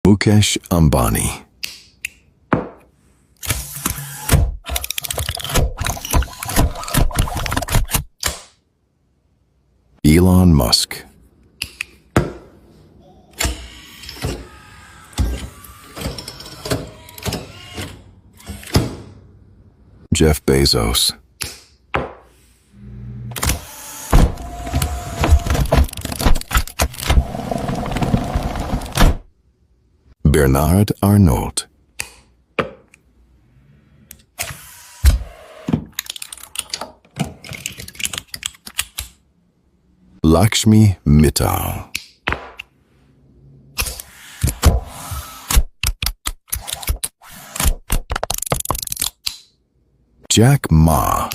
Mukesh Ambani, Elon Musk, Jeff Bezos, Bernard Arnault, Lakshmi Mittal, Jack Ma,